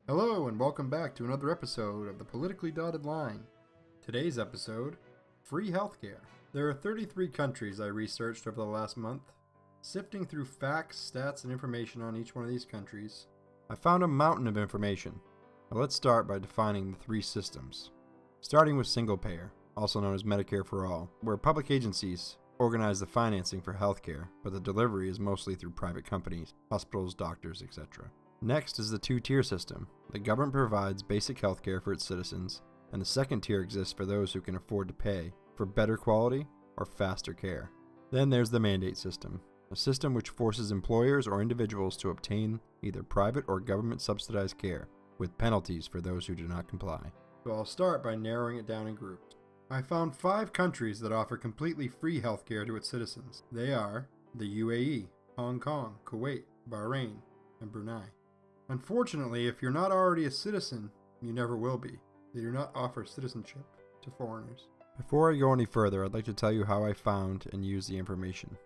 Hello and welcome back to another episode of the Politically Dotted Line. Today's episode, free healthcare. There are 33 countries I researched over the last month. Sifting through facts, stats, and information on each one of these countries, I found a mountain of information. Now let's start by defining the three systems. Starting with single payer, also known as Medicare for All, where public agencies organize the financing for healthcare, but the delivery is mostly through private companies, hospitals, doctors, etc. Next is the two-tier system. The government provides basic health care for its citizens, and the second tier exists for those who can afford to pay for better quality or faster care. Then there's the mandate system, a system which forces employers or individuals to obtain either private or government subsidized care, with penalties for those who do not comply. So I'll start by narrowing it down in groups. I found 5 countries that offer completely free healthcare to its citizens. They are the UAE, Hong Kong, Kuwait, Bahrain, and Brunei. Unfortunately, if you're not already a citizen, you never will be. They do not offer citizenship to foreigners. Before I go any further, I'd like to tell you how I found and used the information.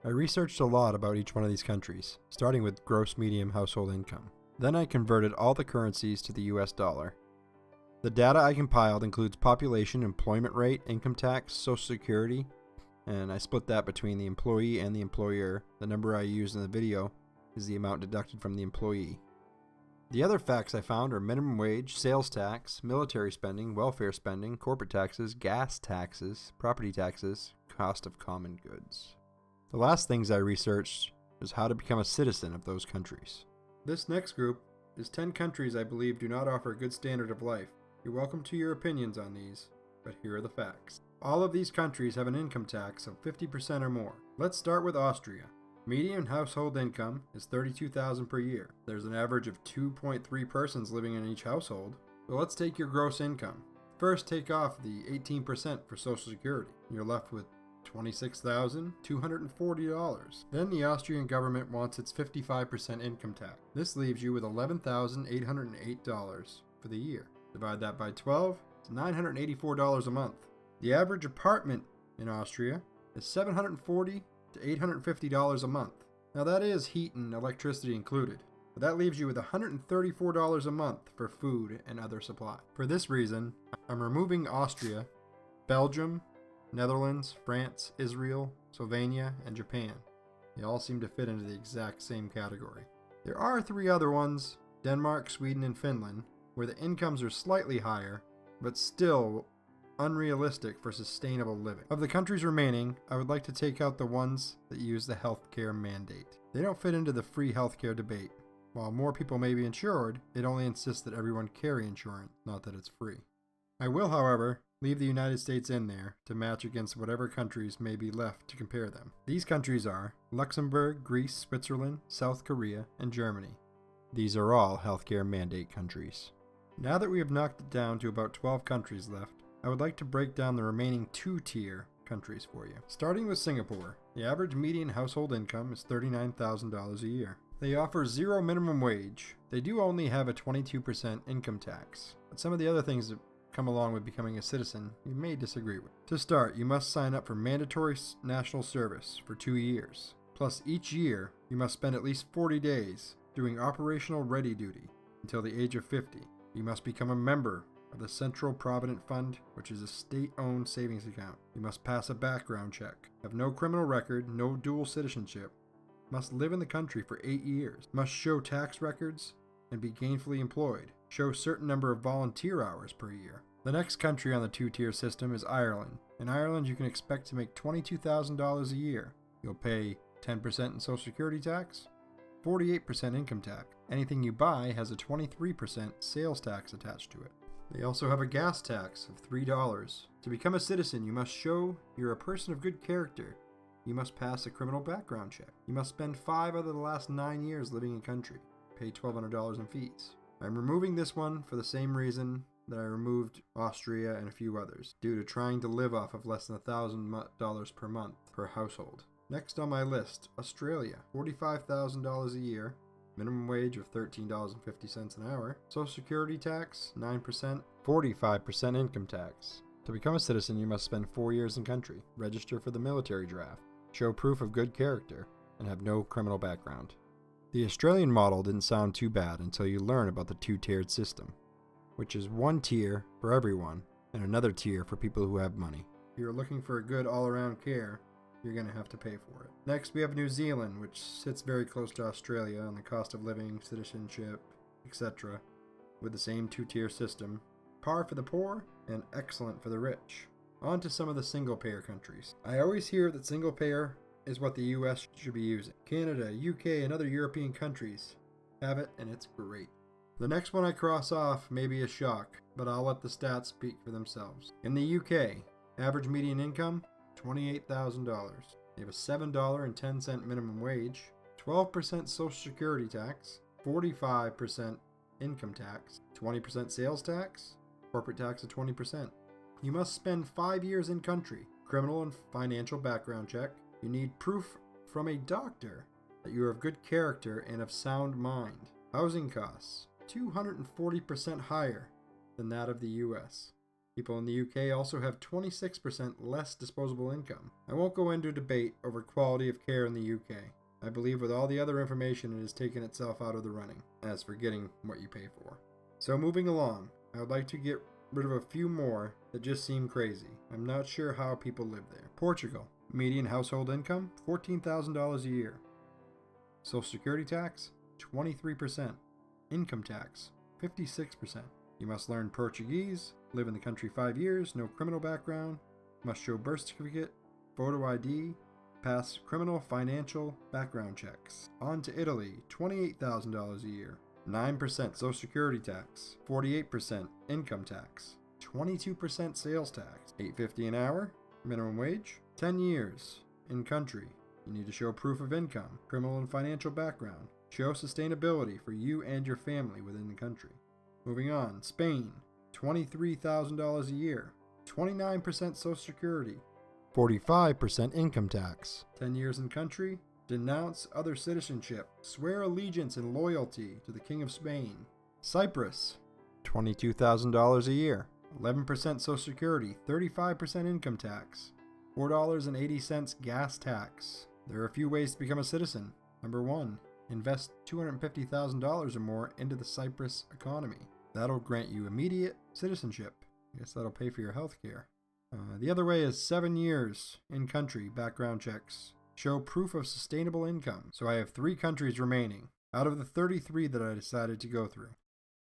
I researched a lot about each one of these countries, starting with gross median household income. Then I converted all the currencies to the US dollar. The data I compiled includes population, employment rate, income tax, social security, and I split that between the employee and the employer. The number I used in the video is the amount deducted from the employee. The other facts I found are minimum wage, sales tax, military spending, welfare spending, corporate taxes, gas taxes, property taxes, cost of common goods. The last things I researched was how to become a citizen of those countries. This next group is 10 countries I believe do not offer a good standard of life. You're welcome to your opinions on these, but here are the facts. All of these countries have an income tax of 50% or more. Let's start with Austria. Median household income is $32,000 per year. There's an average of 2.3 persons living in each household. So let's take your gross income. First, take off the 18% for Social Security. You're left with $26,240. Then the Austrian government wants its 55% income tax. This leaves you with $11,808 for the year. Divide that by 12, it's $984 a month. The average apartment in Austria is $740 to $850 a month. Now that is heat and electricity included, but that leaves you with $134 a month for food and other supplies. For this reason, I'm removing Austria, Belgium, Netherlands, France, Israel, Slovenia, and Japan. They all seem to fit into the exact same category. There are 3 other ones, Denmark, Sweden, and Finland, where the incomes are slightly higher, but still unrealistic for sustainable living. Of the countries remaining, I would like to take out the ones that use the healthcare mandate. They don't fit into the free healthcare debate. While more people may be insured, it only insists that everyone carry insurance, not that it's free. I will, however, leave the United States in there to match against whatever countries may be left to compare them. These countries are Luxembourg, Greece, Switzerland, South Korea, and Germany. These are all healthcare mandate countries. Now that we have knocked it down to about 12 countries left, I would like to break down the remaining 2-tier countries for you. Starting with Singapore, the average median household income is $39,000 a year. They offer 0 minimum wage. They do only have a 22% income tax, but some of the other things that come along with becoming a citizen you may disagree with. To start, you must sign up for mandatory national service for 2 years. Plus, each year, you must spend at least 40 days doing operational ready duty until the age of 50. You must become a member of the Central Provident Fund, which is a state-owned savings account. You must pass a background check, have no criminal record, no dual citizenship, must live in the country for 8 years, must show tax records, and be gainfully employed, show a certain number of volunteer hours per year. The next country on the 2-tier system is Ireland. In Ireland, you can expect to make $22,000 a year. You'll pay 10% in Social Security tax, 48% income tax. Anything you buy has a 23% sales tax attached to it. They also have a gas tax of $3. To become a citizen, you must show you're a person of good character. You must pass a criminal background check. You must spend 5 out of the last 9 years living in country. Pay $1,200 in fees. I'm removing this one for the same reason that I removed Austria and a few others, due to trying to live off of less than $1,000 per month per household. Next on my list, Australia, $45,000 a year. Minimum wage of $13.50 an hour. Social Security tax, 9%. 45% income tax. To become a citizen, you must spend 4 years in country, register for the military draft, show proof of good character, and have no criminal background. The Australian model didn't sound too bad until you learn about the two-tiered system, which is one tier for everyone and another tier for people who have money. If you're looking for a good all-around care, you're going to have to pay for it. Next, we have New Zealand, which sits very close to Australia on the cost of living, citizenship, etc., with the same two-tier system, par for the poor and excellent for the rich. On to some of the single-payer countries. I always hear that single-payer is what the US should be using. Canada, UK, and other European countries have it, and it's great. The next one I cross off may be a shock, but I'll let the stats speak for themselves. In the UK, average median income, $28,000. They have a $7.10 minimum wage, 12% Social Security tax, 45% income tax, 20% sales tax, corporate tax of 20%. You must spend 5 years in country, criminal and financial background check. You need proof from a doctor that you are of good character and of sound mind. Housing costs, 240% higher than that of the US. People in the UK also have 26% less disposable income. I won't go into a debate over quality of care in the UK. I believe with all the other information it has taken itself out of the running, as for getting what you pay for. So moving along, I would like to get rid of a few more that just seem crazy. I'm not sure how people live there. Portugal, median household income, $14,000 a year. Social Security tax, 23%. Income tax, 56%. You must learn Portuguese, live in the country 5 years, no criminal background, must show birth certificate, photo ID, pass criminal financial background checks. On to Italy, $28,000 a year, 9% Social Security tax, 48% income tax, 22% sales tax, $8.50 an hour, minimum wage, 10 years in country. You need to show proof of income, criminal and financial background, show sustainability for you and your family within the country. Moving on, Spain, $23,000 a year, 29% Social Security, 45% income tax, 10 years in country, denounce other citizenship, swear allegiance and loyalty to the King of Spain. Cyprus, $22,000 a year, 11% Social Security, 35% income tax, $4.80 gas tax. There are a few ways to become a citizen. Number 1, invest $250,000 or more into the Cyprus economy. That'll grant you immediate citizenship. I guess that'll pay for your health care. The other way is 7 years in country background checks. Show proof of sustainable income. So I have 3 countries remaining out of the 33 that I decided to go through.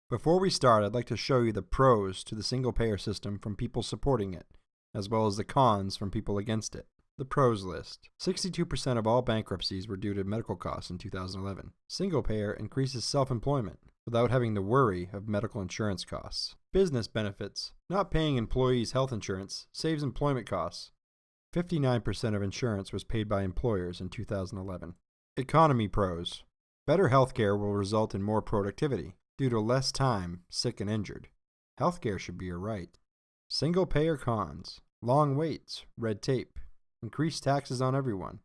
Before we start, I'd like to show you the pros to the single-payer system from people supporting it, as well as the cons from people against it. The pros list. 62% of all bankruptcies were due to medical costs in 2011. Single-payer increases self-employment without having the worry of medical insurance costs. Business benefits. Not paying employees health insurance saves employment costs. 59% of insurance was paid by employers in 2011. Economy pros. Better healthcare will result in more productivity due to less time sick and injured. Healthcare should be a right. Single-payer cons. Long waits, red tape, increased taxes on everyone.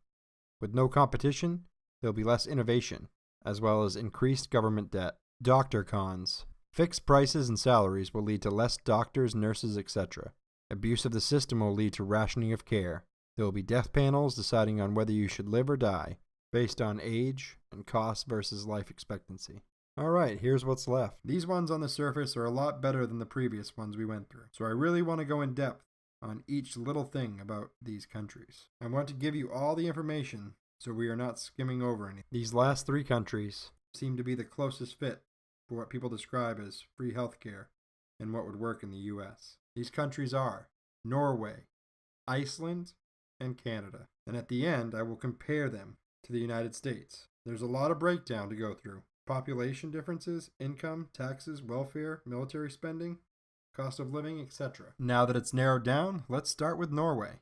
With no competition, there'll be less innovation, as well as increased government debt. Doctor cons. Fixed prices and salaries will lead to less doctors, nurses, etc. Abuse of the system will lead to rationing of care. There will be death panels deciding on whether you should live or die, based on age and cost versus life expectancy. Alright, here's what's left. These ones on the surface are a lot better than the previous ones we went through, so I really want to go in depth on each little thing about these countries. I want to give you all the information so we are not skimming over anything. These last 3 countries seem to be the closest fit for what people describe as free healthcare and what would work in the US. These countries are Norway, Iceland, and Canada. And at the end, I will compare them to the United States. There's a lot of breakdown to go through. Population differences, income, taxes, welfare, military spending, cost of living, etc. Now that it's narrowed down, let's start with Norway.